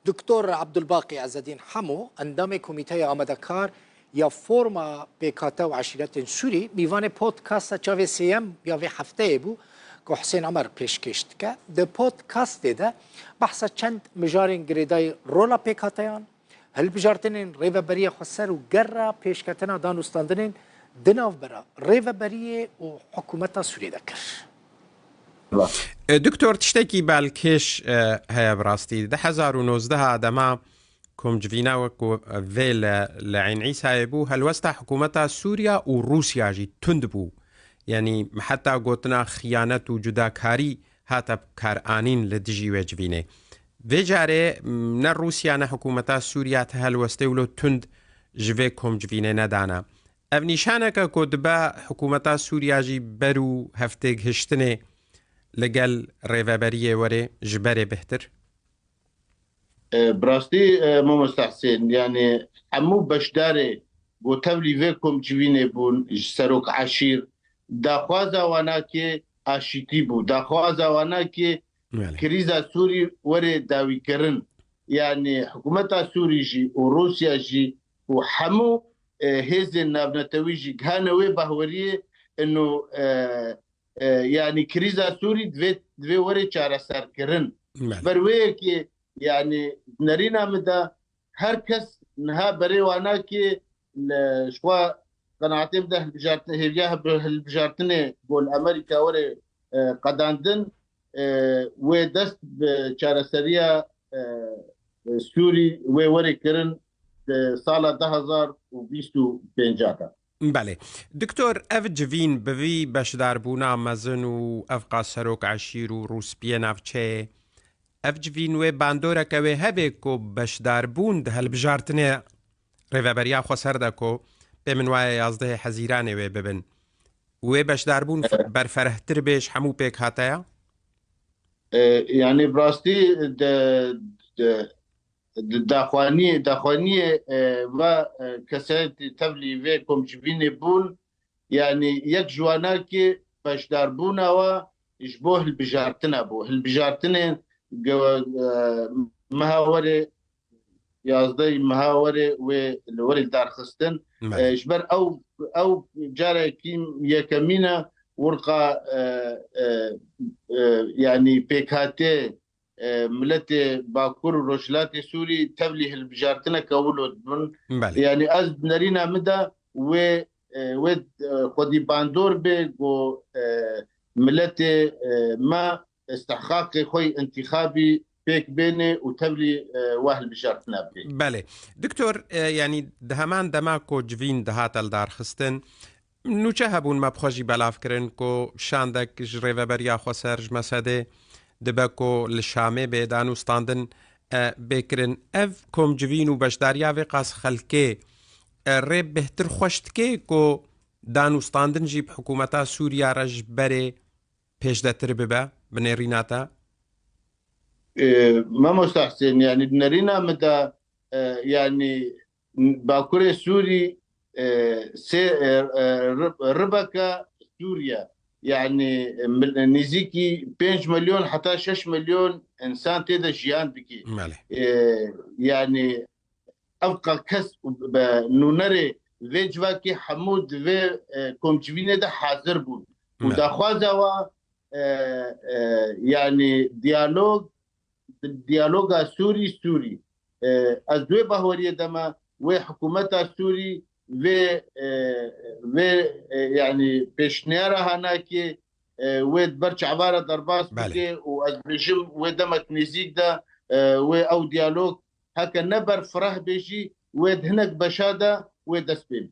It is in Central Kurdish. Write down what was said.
دکتر عبدالباقی عزالدین حمو اندام کمیته آماده‌کار یا فرما پیکاتا و عشیرت سوری میوان پودکاست چاوی سیم یا وی هفته بو که حسین عمر پیش کشت که ده پودکاست ده بحث چند مجارین گریدای رولا پیکاتایان هل بجارتنین ریوبری خسر و گره پیشکتنا دانستاندنین دناو برا ریوبری و حکومت سوری دکر. دکتر تشتکی بالکش هیا براستی 2019 دما کمجوینا و ویل لعین عیسی بو هلوستا حکومت سوریا و روسیا جی تند بو یعنی حتی گوتنا خیانت و جداکاری هاتا کارانین لدجی و جوینه و جاره نه روسیا نه حکومت سوریا تهلوسته ولو تند جوی کمجوینه ندانا او نیشانه که کدبا حکومت سوریا جی برو هفته هشتنه لقل ریوبریه وره جبره بهتر؟ براستی مستحسن یعنی همو بشداره بو تولی ویکم جوینه بون سروک عشیر داخوازا وانا که آشیتی بو داخوازا وانا که کریزا سوری وره داوی کرن یعنی حکومت سوری جی و روسیا جی و همو هزین نابنتوی جی گهانوی بحوریه انو يعني كريزا سوري دوي وري چاره سر کرن بروي که يعني نرينا مدا هر کس نها بري وانا که شوا قناعتي مدا البجارتن هيجاه البجارتن قول امريكا وري قداندن و دست چاره سريا سوري وري کرن سال 2025 بله دکتر اف جوین بوی بشدار بونا مزن و افقا سروک عشیر و روسپیه نفچه اف جوین و باندورا که هبه کو بشدار بوند هل بجارتنه ریوبریا خسر دا کو به منوای یازده حزیرانه و ببن و بشدار بون برفرهتر بیش همو پیک هاتایا؟ یعنی براستی داخوانی و کسایت تبلی و کمجبین بون یعنی یک جوانا که بشدار بونه و اشبوه البجارتنه بو البجارتنه محاوره یازده محاوره و الوری دارخستن اشبر او جاره کیم یکمینه ورقه يعني پیکاته ملت باكور روشلات سوري تبليه البجارتنا كولود من يعني از نرينا مدى و خدي باندور بي و ملت ما استحقاق خوي انتخابي بيك بيني وتبلي واهل بجارتنا بي. بله دكتور يعني دهمان دماكو جوين دهات الدار خستن نوچه هبون ما بخوشي بلاف کرن کو شاندك جريوه بريا خوصرج مساده دبکو لشامه به دانوستاندن بکرن اف کم جوین و بشداریا و قاس خلکه ری بهتر خوشت که کو دانوستاندن جیب حکومتا سوریا رج بره پیش دتر ببا بنریناتا ما مستحسن يعني نرينا مدى يعني باكوري سوري ربكة سوريا يعني نزيكي 5 مليون حتى 6 مليون انسان تيدا جيان بكي يعني ابقى كس نونري فيجواكي حمود في كومجوينه ده حاضر بود ودا خوازوا يعني ديالوغا سوري ازوي بهوريه دما وحكومتها سوري و يعني بشنيرة هناك ود برش عبارة درباس بكي وأزبجم ودمت نزيك ده أو ديالوج هكا نبر فرح بيجي ود هناك بشادة ود أسبيل